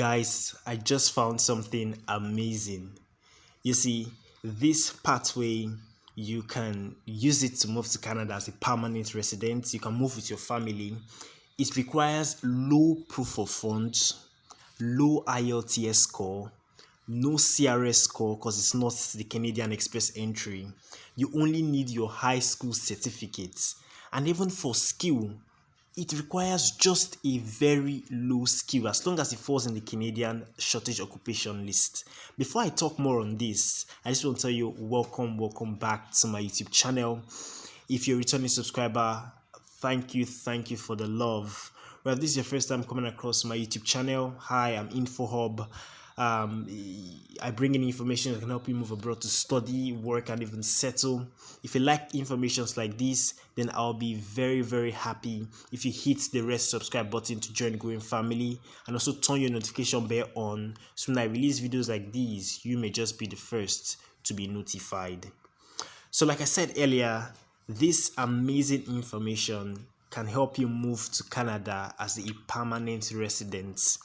Guys, I just found something amazing. You see, this pathway, you can use it to move to Canada as a permanent resident. You can move with your family. It requires low proof of funds, low IELTS score, no CRS score because it's not the Canadian Express entry. You only need your high school certificates. And even for skill, it requires just a very low skill as long as it falls in the Canadian shortage occupation list. Before I talk more on this, I just want to tell you welcome back to my YouTube channel. If you're a returning subscriber, thank you for the love. Well, if this is your first time coming across my YouTube channel, hi, I'm InfoHub. I bring in information that can help you move abroad to study, work, and even settle. If you like informations like this, then I'll be very happy if you hit the red subscribe button to join the growing family, and also turn your notification bell on so when I release videos like these, you may just be the first to be notified. So like I said earlier, this amazing information can help you move to Canada as a permanent resident.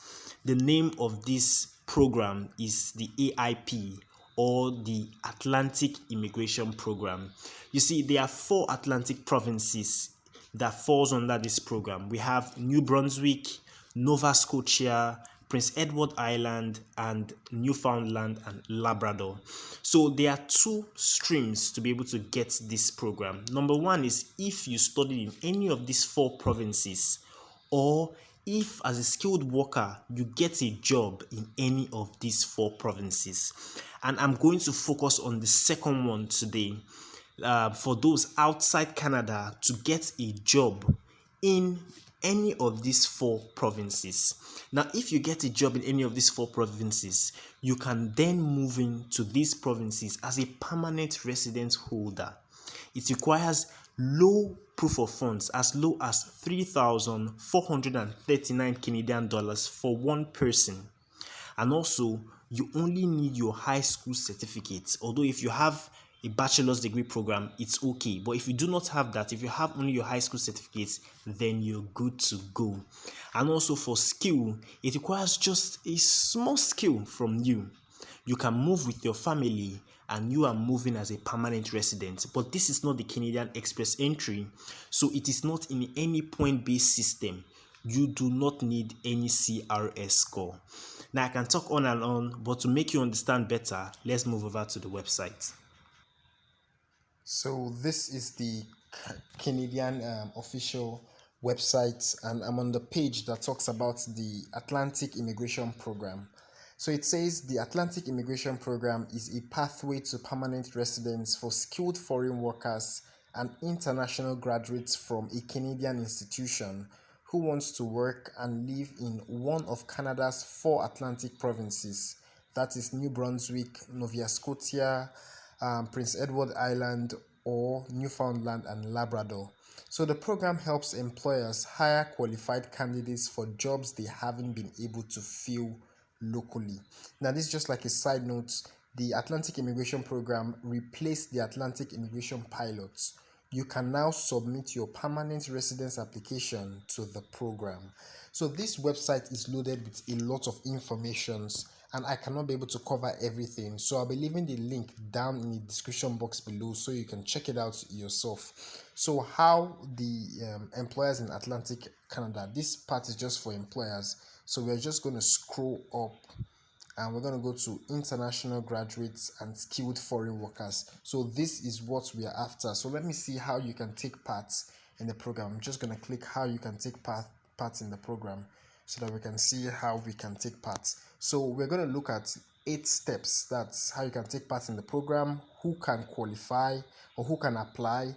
The name of this program is the AIP, or the Atlantic Immigration Program. You see, there are 4 Atlantic provinces that falls under this program. We have New Brunswick, Nova Scotia, Prince Edward Island, and Newfoundland and Labrador. So there are 2 streams to be able to get this program. Number 1 is if you study in any of these 4 provinces, or if as a skilled worker you get a job in any of these 4 provinces. And I'm going to focus on the second one today. For those outside Canada to get a job in any of these 4 provinces. Now, if you get a job in any of these 4 provinces, you can then move into these provinces as a permanent residence holder. It requires low proof of funds, as low as 3,439 Canadian dollars for one person. And also, you only need your high school certificate. Although if you have a bachelor's degree program, it's okay. But if you do not have that, if you have only your high school certificate, then you're good to go. And also for skill, it requires just a small skill from you. You can move with your family and you are moving as a permanent resident. But this is not the Canadian Express entry, so it is not in any point-based system. You do not need any CRS score. Now I can talk on and on, but to make you understand better, let's move over to the website. So this is the Canadian official website, and I'm on the page that talks about the Atlantic Immigration Program. So it says the Atlantic Immigration Program is a pathway to permanent residence for skilled foreign workers and international graduates from a Canadian institution who wants to work and live in one of Canada's 4 Atlantic provinces, that is New Brunswick, Nova Scotia, Prince Edward Island, or Newfoundland and Labrador. So the program helps employers hire qualified candidates for jobs they haven't been able to fill locally. Now, this is just like a side note. The Atlantic Immigration Program replaced the Atlantic Immigration Pilots. You can now submit your permanent residence application to the program. So this website is loaded with a lot of informations, and I cannot be able to cover everything. So I'll be leaving the link down in the description box below so you can check it out yourself. So how the employers in Atlantic Canada, this part is just for employers. So we're just going to scroll up and we're going to go to international graduates and skilled foreign workers. So this is what we are after. So let me see how you can take part in the program. I'm just going to click how you can take part in the program so that we can see how we can take part. So we're going to look at 8 steps. That's how you can take part in the program, who can qualify or who can apply,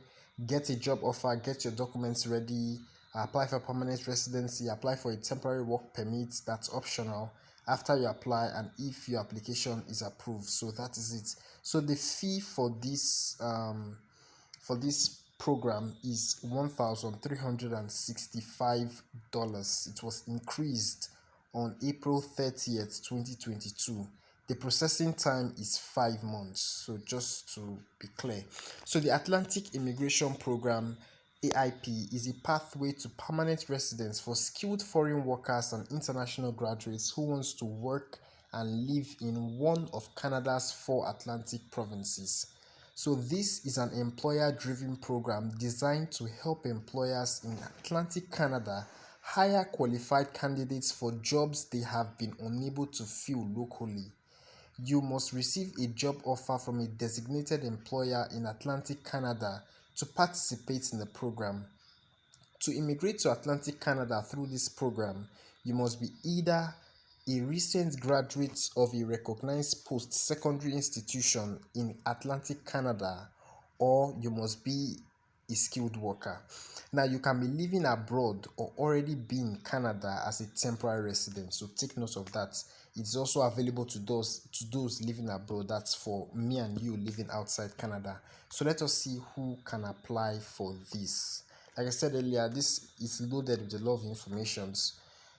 get a job offer, get your documents ready, apply for permanent residency, apply for a temporary work permit, that's optional after you apply, and if your application is approved. So that is it. So the fee for this program is $1,365. It was increased on April 30th, 2022. The processing time is 5 months. So just to be clear, so the Atlantic Immigration Program AIP is a pathway to permanent residence for skilled foreign workers and international graduates who wants to work and live in one of Canada's 4 Atlantic provinces. So this is an employer-driven program designed to help employers in Atlantic Canada hire qualified candidates for jobs they have been unable to fill locally. You must receive a job offer from a designated employer in Atlantic Canada to participate in the program. To immigrate to Atlantic Canada through this program, you must be either a recent graduate of a recognized post-secondary institution in Atlantic Canada, or you must be a skilled worker. Now, you can be living abroad or already be in Canada as a temporary resident, so take note of that. It's also available to those living abroad. That's for me and you living outside Canada. So let us see who can apply for this. Like I said earlier, this is loaded with a lot of information.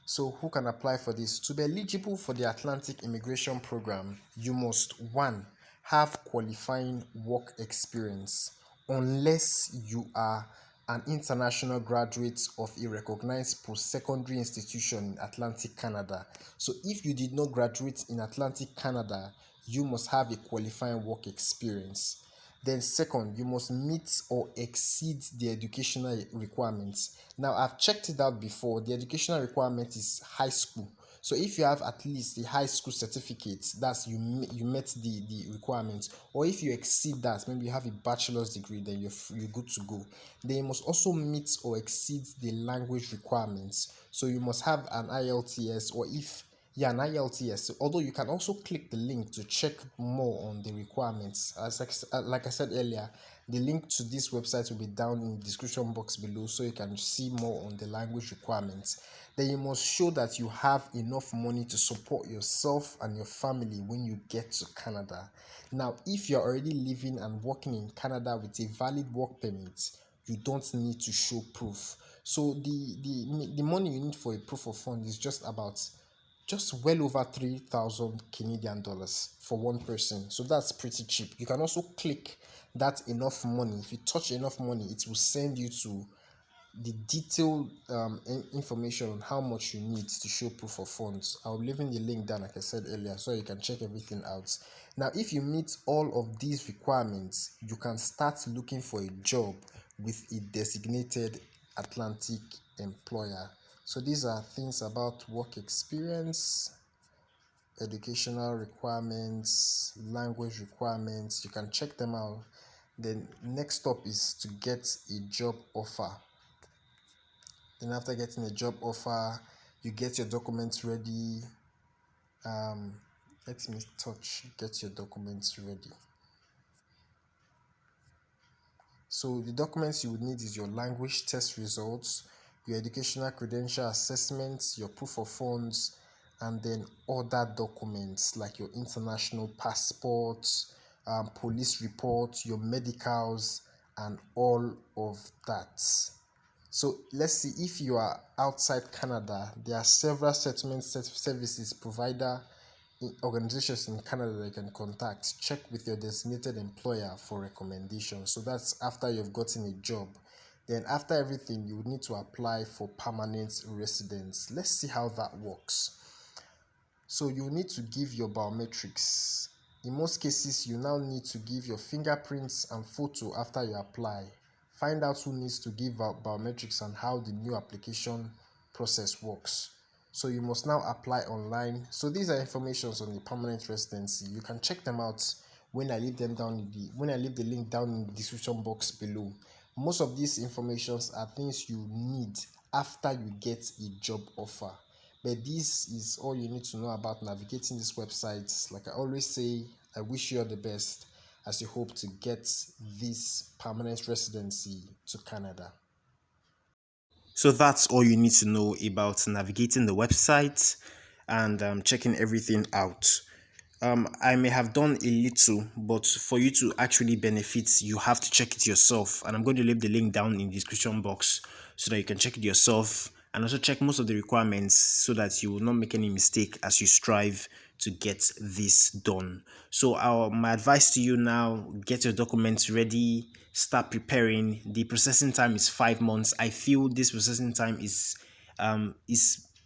So who can apply for this? To be eligible for the Atlantic Immigration Program, you must 1. Have qualifying work experience, unless you are an international graduate of a recognized post-secondary institution in Atlantic Canada. So if you did not graduate in Atlantic Canada, you must have a qualifying work experience. Then second, you must meet or exceed the educational requirements. Now, I've checked it out before. The educational requirement is high school. So if you have at least a high school certificate, that's you met the requirements. Or if you exceed that, maybe you have a bachelor's degree, then you're good to go. Then you must also meet or exceed the language requirements. So you must have an IELTS, or if yeah, an IELTS. Although you can also click the link to check more on the requirements. Like I said earlier, the link to this website will be down in the description box below, so you can see more on the language requirements. Then you must show that you have enough money to support yourself and your family when you get to Canada. Now, if you're already living and working in Canada with a valid work permit, you don't need to show proof. So the money you need for a proof of fund is just well over 3,000 Canadian dollars for one person. So that's pretty cheap. You can also click that enough money. If you touch enough money, it will send you to the detailed information on how much you need to show proof of funds. I'll leave in the link down, like I said earlier, so you can check everything out. Now, if you meet all of these requirements, you can start looking for a job with a designated Atlantic employer. So these are things about work experience, educational requirements, language requirements. You can check them out. Then next step is to get a job offer. Then after getting a job offer, you get your documents ready. Let me get your documents ready. So the documents you would need is your language test results, your educational credential assessments, your proof of funds, and then other documents like your international passports, police reports, your medicals, and all of that. So let's see, if you are outside Canada, there are several settlement services provider organizations in Canada that you can contact. Check with your designated employer for recommendations. So that's after you've gotten a job. Then after everything, you would need to apply for permanent residence. Let's see how that works. So you need to give your biometrics. In most cases, you now need to give your fingerprints and photo after you apply. Find out who needs to give out biometrics and how the new application process works. So you must now apply online. So these are informations on the permanent residency. You can check them out when I leave the link down in the description box below. Most of these informations are things you need after you get a job offer. But this is all you need to know about navigating this website. Like I always say, I wish you all the best as you hope to get this permanent residency to Canada. So that's all you need to know about navigating the website and checking everything out. I may have done a little, but for you to actually benefit, you have to check it yourself. And I'm going to leave the link down in the description box so that you can check it yourself and also check most of the requirements so that you will not make any mistake as you strive to get this done. So my advice to you now, get your documents ready, start preparing. The processing time is 5 months. I feel this processing time is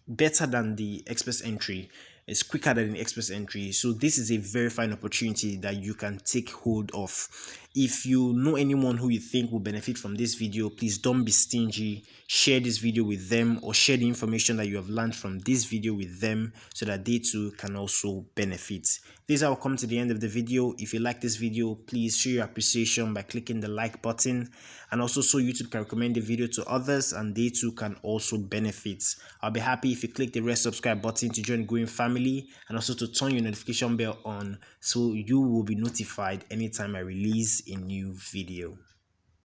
better than the express entry. It's quicker than the express entry. So this is a very fine opportunity that you can take hold of. If you know anyone who you think will benefit from this video, please don't be stingy. Share this video with them, or share the information that you have learned from this video with them, so that they too can also benefit. This is how we come to the end of the video. If you like this video, please show your appreciation by clicking the like button, and also so YouTube can recommend the video to others and they too can also benefit. I'll be happy if you click the red subscribe button to join the growing family, and also to turn your notification bell on so you will be notified anytime I release a new video.